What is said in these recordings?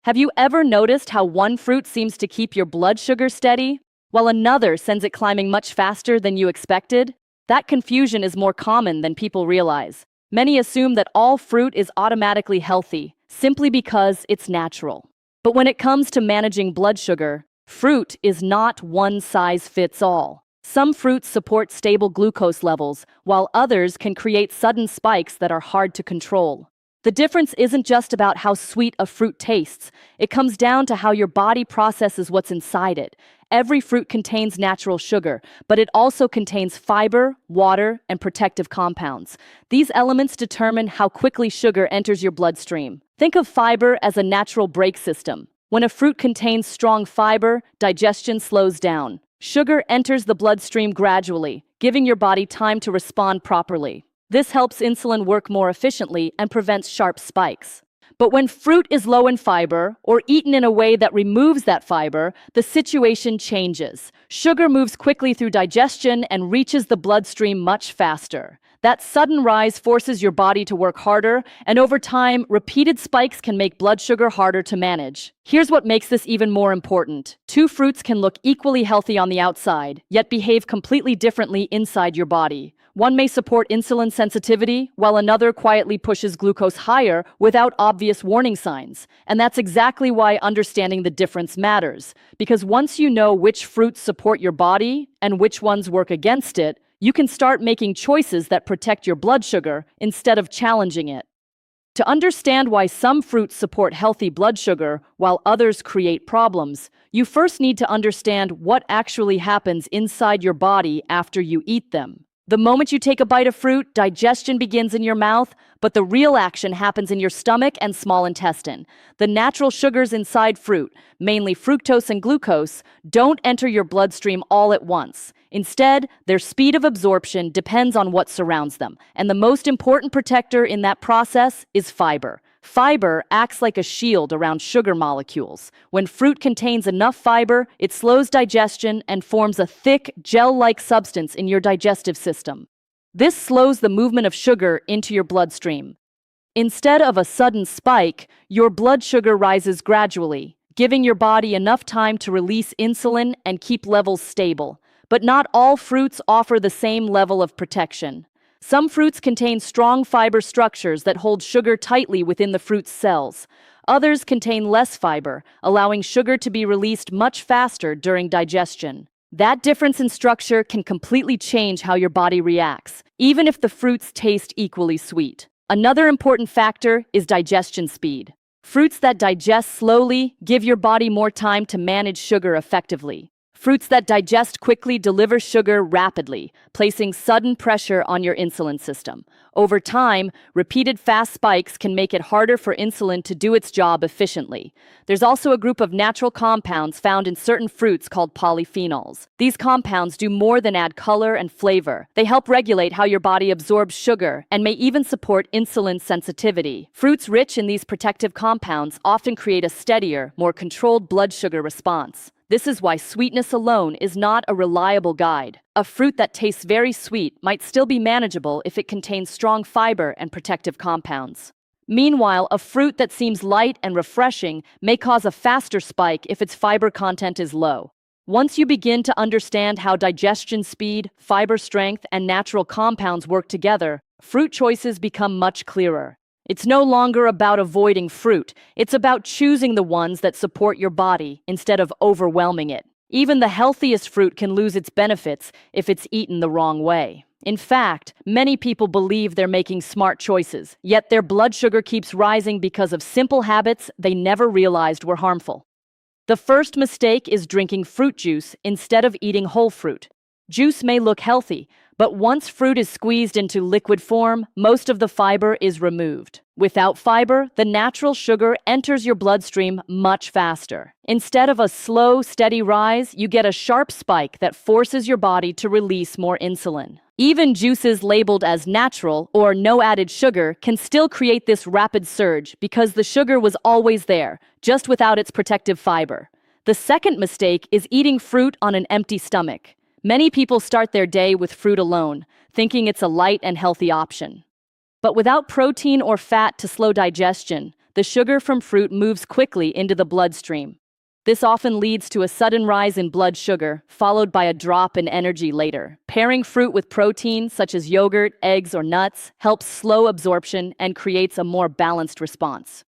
Have you ever noticed how one fruit seems to keep your blood sugar steady, while another sends it climbing much faster than you expected? That confusion is more common than people realize. Many assume that all fruit is automatically healthy, simply because it's natural. But when it comes to managing blood sugar, fruit is not one size fits all. Some fruits support stable glucose levels, while others can create sudden spikes that are hard to control. The difference isn't just about how sweet a fruit tastes. It comes down to how your body processes what's inside it. Every fruit contains natural sugar, but it also contains fiber, water, and protective compounds. These elements determine how quickly sugar enters your bloodstream. Think of fiber as a natural brake system. When a fruit contains strong fiber, digestion slows down. Sugar enters the bloodstream gradually, giving your body time to respond properly. This helps insulin work more efficiently and prevents sharp spikes. But when fruit is low in fiber, or eaten in a way that removes that fiber, the situation changes. Sugar moves quickly through digestion and reaches the bloodstream much faster. That sudden rise forces your body to work harder, and over time, repeated spikes can make blood sugar harder to manage. Here's what makes this even more important. Two fruits can look equally healthy on the outside, yet behave completely differently inside your body. One may support insulin sensitivity, while another quietly pushes glucose higher without obvious warning signs. And that's exactly why understanding the difference matters. Because once you know which fruits support your body and which ones work against it, you can start making choices that protect your blood sugar instead of challenging it. To understand why some fruits support healthy blood sugar while others create problems, you first need to understand what actually happens inside your body after you eat them. The moment you take a bite of fruit, digestion begins in your mouth, but the real action happens in your stomach and small intestine. The natural sugars inside fruit, mainly fructose and glucose, don't enter your bloodstream all at once. Instead, their speed of absorption depends on what surrounds them, and the most important protector in that process is fiber. Fiber acts like a shield around sugar molecules. When fruit contains enough fiber, it slows digestion and forms a thick, gel-like substance in your digestive system. This slows the movement of sugar into your bloodstream. Instead of a sudden spike, your blood sugar rises gradually, giving your body enough time to release insulin and keep levels stable. But not all fruits offer the same level of protection. Some fruits contain strong fiber structures that hold sugar tightly within the fruit's cells. Others contain less fiber, allowing sugar to be released much faster during digestion. That difference in structure can completely change how your body reacts, even if the fruits taste equally sweet. Another important factor is digestion speed. Fruits that digest slowly give your body more time to manage sugar effectively. Fruits that digest quickly deliver sugar rapidly, placing sudden pressure on your insulin system. Over time, repeated fast spikes can make it harder for insulin to do its job efficiently. There's also a group of natural compounds found in certain fruits called polyphenols. These compounds do more than add color and flavor. They help regulate how your body absorbs sugar and may even support insulin sensitivity. Fruits rich in these protective compounds often create a steadier, more controlled blood sugar response. This is why sweetness alone is not a reliable guide. A fruit that tastes very sweet might still be manageable if it contains strong fiber and protective compounds. Meanwhile, a fruit that seems light and refreshing may cause a faster spike if its fiber content is low. Once you begin to understand how digestion speed, fiber strength, and natural compounds work together, fruit choices become much clearer. It's no longer about avoiding fruit. It's about choosing the ones that support your body instead of overwhelming it. Even the healthiest fruit can lose its benefits if it's eaten the wrong way. In fact, many people believe they're making smart choices, yet their blood sugar keeps rising because of simple habits they never realized were harmful. The first mistake is drinking fruit juice instead of eating whole fruit. Juice may look healthy, but once fruit is squeezed into liquid form, most of the fiber is removed. Without fiber, the natural sugar enters your bloodstream much faster. Instead of a slow, steady rise, you get a sharp spike that forces your body to release more insulin. Even juices labeled as natural or no added sugar can still create this rapid surge because the sugar was always there, just without its protective fiber. The second mistake is eating fruit on an empty stomach. Many people start their day with fruit alone, thinking it's a light and healthy option. But without protein or fat to slow digestion, the sugar from fruit moves quickly into the bloodstream. This often leads to a sudden rise in blood sugar, followed by a drop in energy later. Pairing fruit with protein, such as yogurt, eggs, or nuts, helps slow absorption and creates a more balanced response.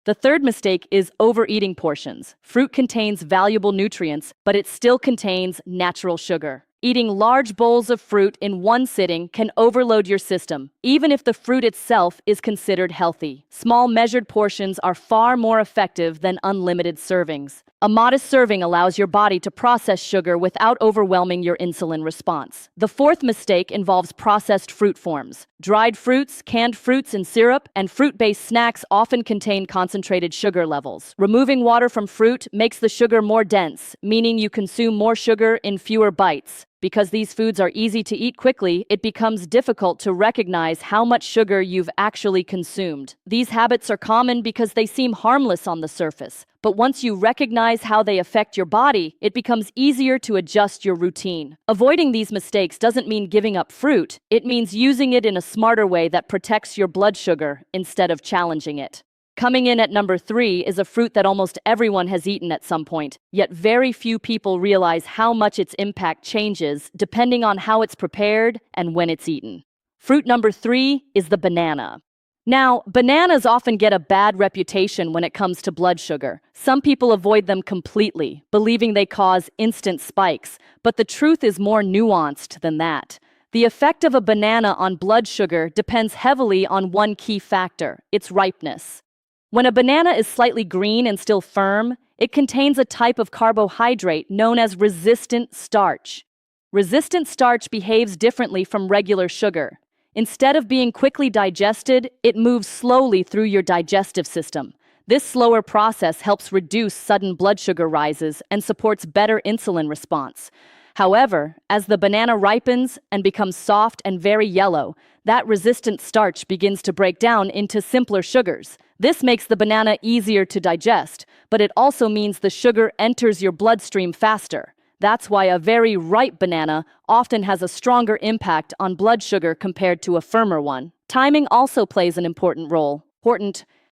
The third mistake is overeating portions. Fruit contains valuable nutrients, but it still contains natural sugar. Eating large bowls of fruit in one sitting can overload your system, even if the fruit itself is considered healthy. Small measured portions are far more effective than unlimited servings. A modest serving allows your body to process sugar without overwhelming your insulin response. The fourth mistake involves processed fruit forms. Dried fruits, canned fruits in syrup, and fruit-based snacks often contain concentrated sugar levels. Removing water from fruit makes the sugar more dense, meaning you consume more sugar in fewer bites. Because these foods are easy to eat quickly, it becomes difficult to recognize how much sugar you've actually consumed. These habits are common because they seem harmless on the surface. But once you recognize how they affect your body, it becomes easier to adjust your routine. Avoiding these mistakes doesn't mean giving up fruit. It means using it in a smarter way that protects your blood sugar instead of challenging it. Coming in at number 3 is a fruit that almost everyone has eaten at some point, yet very few people realize how much its impact changes depending on how it's prepared and when it's eaten. Fruit number 3 is the banana. Now, bananas often get a bad reputation when it comes to blood sugar. Some people avoid them completely, believing they cause instant spikes, but the truth is more nuanced than that. The effect of a banana on blood sugar depends heavily on one key factor: its ripeness. When a banana is slightly green and still firm, it contains a type of carbohydrate known as resistant starch. Resistant starch behaves differently from regular sugar. Instead of being quickly digested, it moves slowly through your digestive system. This slower process helps reduce sudden blood sugar rises and supports better insulin response. However, as the banana ripens and becomes soft and very yellow, that resistant starch begins to break down into simpler sugars. This makes the banana easier to digest, but it also means the sugar enters your bloodstream faster. That's why a very ripe banana often has a stronger impact on blood sugar compared to a firmer one. Timing also plays an important role.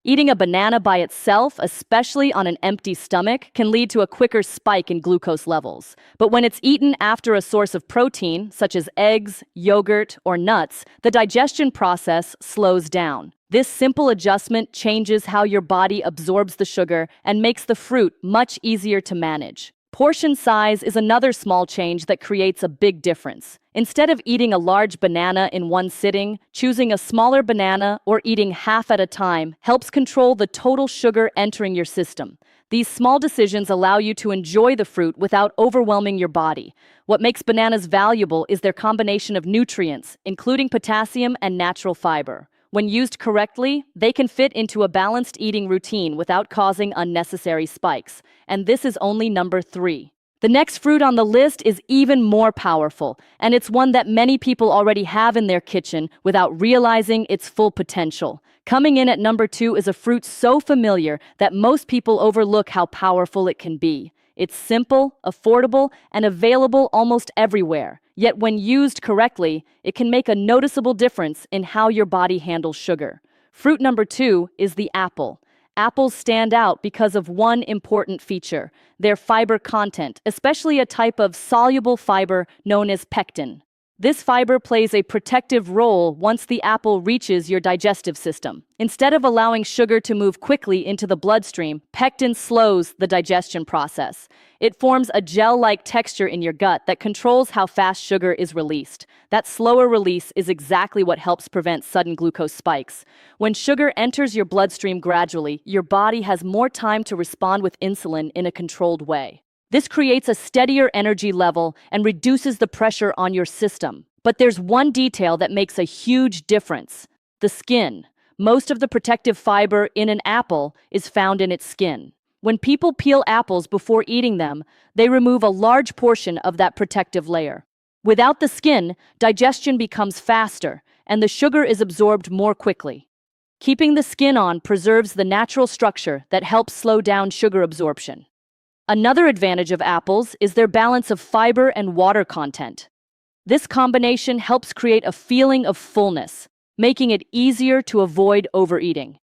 Eating a banana by itself, especially on an empty stomach, can lead to a quicker spike in glucose levels. But when it's eaten after a source of protein, such as eggs, yogurt, or nuts, the digestion process slows down. This simple adjustment changes how your body absorbs the sugar and makes the fruit much easier to manage. Portion size is another small change that creates a big difference. Instead of eating a large banana in one sitting, choosing a smaller banana or eating half at a time helps control the total sugar entering your system. These small decisions allow you to enjoy the fruit without overwhelming your body. What makes bananas valuable is their combination of nutrients, including potassium and natural fiber. When used correctly, they can fit into a balanced eating routine without causing unnecessary spikes. And this is only number 3. The next fruit on the list is even more powerful, and it's one that many people already have in their kitchen without realizing its full potential. Coming in at number 2 is a fruit so familiar that most people overlook how powerful it can be. It's simple, affordable, and available almost everywhere. Yet when used correctly, it can make a noticeable difference in how your body handles sugar. Fruit number 2 is the apple. Apples stand out because of one important feature: their fiber content, especially a type of soluble fiber known as pectin. This fiber plays a protective role once the apple reaches your digestive system. Instead of allowing sugar to move quickly into the bloodstream, pectin slows the digestion process. It forms a gel-like texture in your gut that controls how fast sugar is released. That slower release is exactly what helps prevent sudden glucose spikes. When sugar enters your bloodstream gradually, your body has more time to respond with insulin in a controlled way. This creates a steadier energy level and reduces the pressure on your system. But there's one detail that makes a huge difference: the skin. Most of the protective fiber in an apple is found in its skin. When people peel apples before eating them, they remove a large portion of that protective layer. Without the skin, digestion becomes faster, and the sugar is absorbed more quickly. Keeping the skin on preserves the natural structure that helps slow down sugar absorption. Another advantage of apples is their balance of fiber and water content. This combination helps create a feeling of fullness, making it easier to avoid overeating.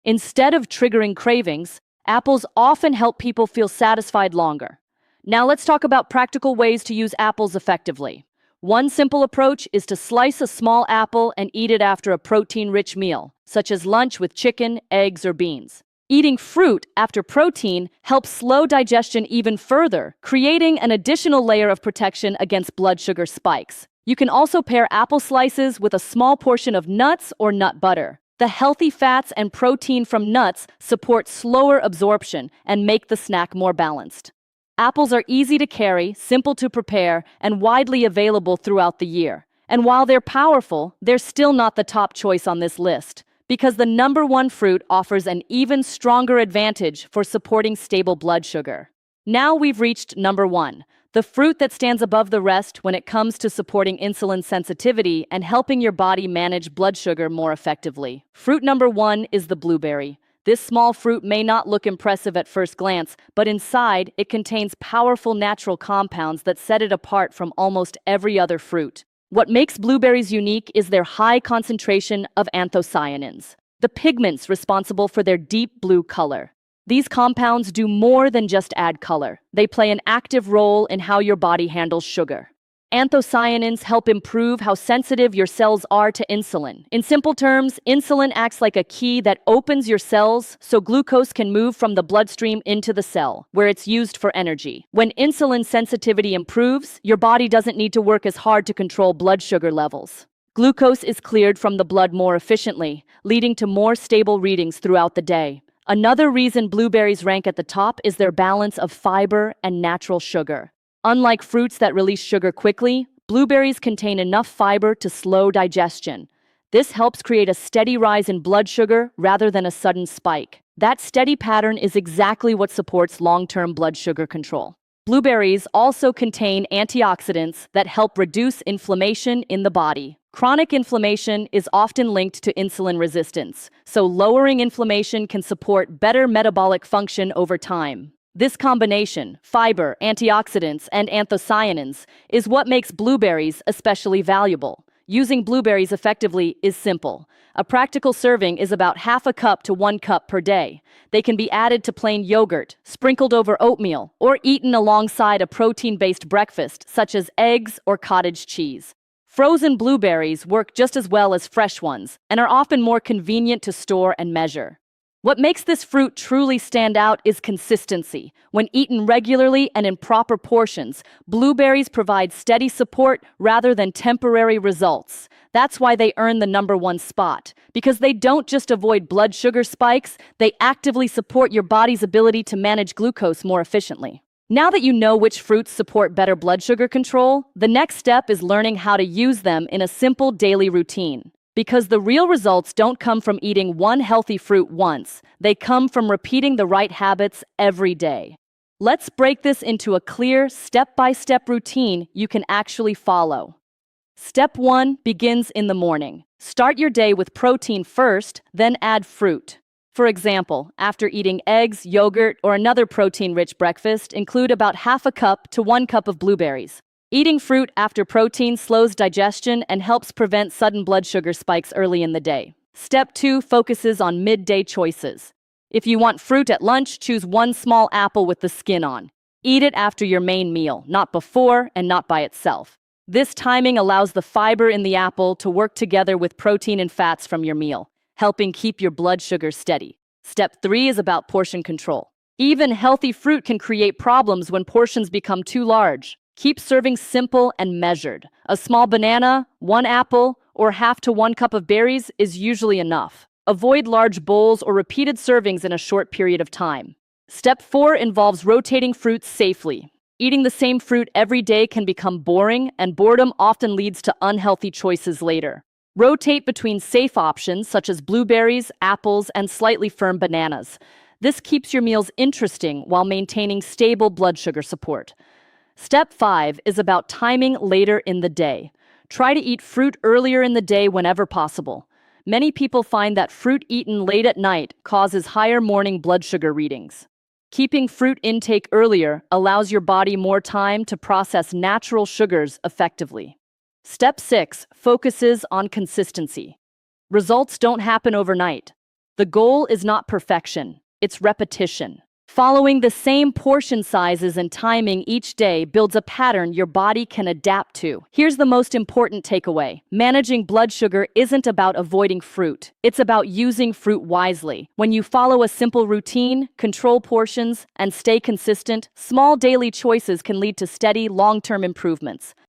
Instead of triggering cravings, apples often help people feel satisfied longer. Now let's talk about practical ways to use apples effectively. One simple approach is to slice a small apple and eat it after a protein-rich meal, such as lunch with chicken, eggs, or beans. Eating fruit after protein helps slow digestion even further, creating an additional layer of protection against blood sugar spikes. You can also pair apple slices with a small portion of nuts or nut butter. The healthy fats and protein from nuts support slower absorption and make the snack more balanced. Apples are easy to carry, simple to prepare, and widely available throughout the year. And while they're powerful, they're still not the top choice on this list, because the number one fruit offers an even stronger advantage for supporting stable blood sugar. Now we've reached number one, the fruit that stands above the rest when it comes to supporting insulin sensitivity and helping your body manage blood sugar more effectively. Fruit number one is the blueberry. This small fruit may not look impressive at first glance, but inside it contains powerful natural compounds that set it apart from almost every other fruit. What makes blueberries unique is their high concentration of anthocyanins, the pigments responsible for their deep blue color. These compounds do more than just add color. They play an active role in how your body handles sugar. Anthocyanins help improve how sensitive your cells are to insulin. In simple terms, insulin acts like a key that opens your cells so glucose can move from the bloodstream into the cell, where it's used for energy. When insulin sensitivity improves, your body doesn't need to work as hard to control blood sugar levels. Glucose is cleared from the blood more efficiently, leading to more stable readings throughout the day. Another reason blueberries rank at the top is their balance of fiber and natural sugar. Unlike fruits that release sugar quickly, blueberries contain enough fiber to slow digestion. This helps create a steady rise in blood sugar rather than a sudden spike. That steady pattern is exactly what supports long-term blood sugar control. Blueberries also contain antioxidants that help reduce inflammation in the body. Chronic inflammation is often linked to insulin resistance, so lowering inflammation can support better metabolic function over time. This combination, fiber, antioxidants, and anthocyanins, is what makes blueberries especially valuable. Using blueberries effectively is simple. A practical serving is about half a cup to 1 cup per day. They can be added to plain yogurt, sprinkled over oatmeal, or eaten alongside a protein-based breakfast, such as eggs or cottage cheese. Frozen blueberries work just as well as fresh ones, and are often more convenient to store and measure. What makes this fruit truly stand out is consistency. When eaten regularly and in proper portions, blueberries provide steady support rather than temporary results. That's why they earn the number one spot. Because they don't just avoid blood sugar spikes, they actively support your body's ability to manage glucose more efficiently. Now that you know which fruits support better blood sugar control, the next step is learning how to use them in a simple daily routine. Because the real results don't come from eating one healthy fruit once, they come from repeating the right habits every day. Let's break this into a clear, step-by-step routine you can actually follow. Step 1 begins in the morning. Start your day with protein first, then add fruit. For example, after eating eggs, yogurt, or another protein-rich breakfast, include about half a cup to 1 cup of blueberries. Eating fruit after protein slows digestion and helps prevent sudden blood sugar spikes early in the day. Step 2 focuses on midday choices. If you want fruit at lunch, choose 1 small apple with the skin on. Eat it after your main meal, not before and not by itself. This timing allows the fiber in the apple to work together with protein and fats from your meal, helping keep your blood sugar steady. Step 3 is about portion control. Even healthy fruit can create problems when portions become too large. Keep serving simple and measured. A small banana, 1 apple, or half to 1 cup of berries is usually enough. Avoid large bowls or repeated servings in a short period of time. Step 4 involves rotating fruits safely. Eating the same fruit every day can become boring, and boredom often leads to unhealthy choices later. Rotate between safe options such as blueberries, apples, and slightly firm bananas. This keeps your meals interesting while maintaining stable blood sugar support. Step 5 is about timing later in the day. Try to eat fruit earlier in the day whenever possible. Many people find that fruit eaten late at night causes higher morning blood sugar readings. Keeping fruit intake earlier allows your body more time to process natural sugars effectively. Step 6 focuses on consistency. Results don't happen overnight. The goal is not perfection, it's repetition. Following the same portion sizes and timing each day builds a pattern your body can adapt to. Here's the most important takeaway. Managing blood sugar isn't about avoiding fruit. It's about using fruit wisely. When you follow a simple routine, control portions, and stay consistent, small daily choices can lead to steady, long-term improvements.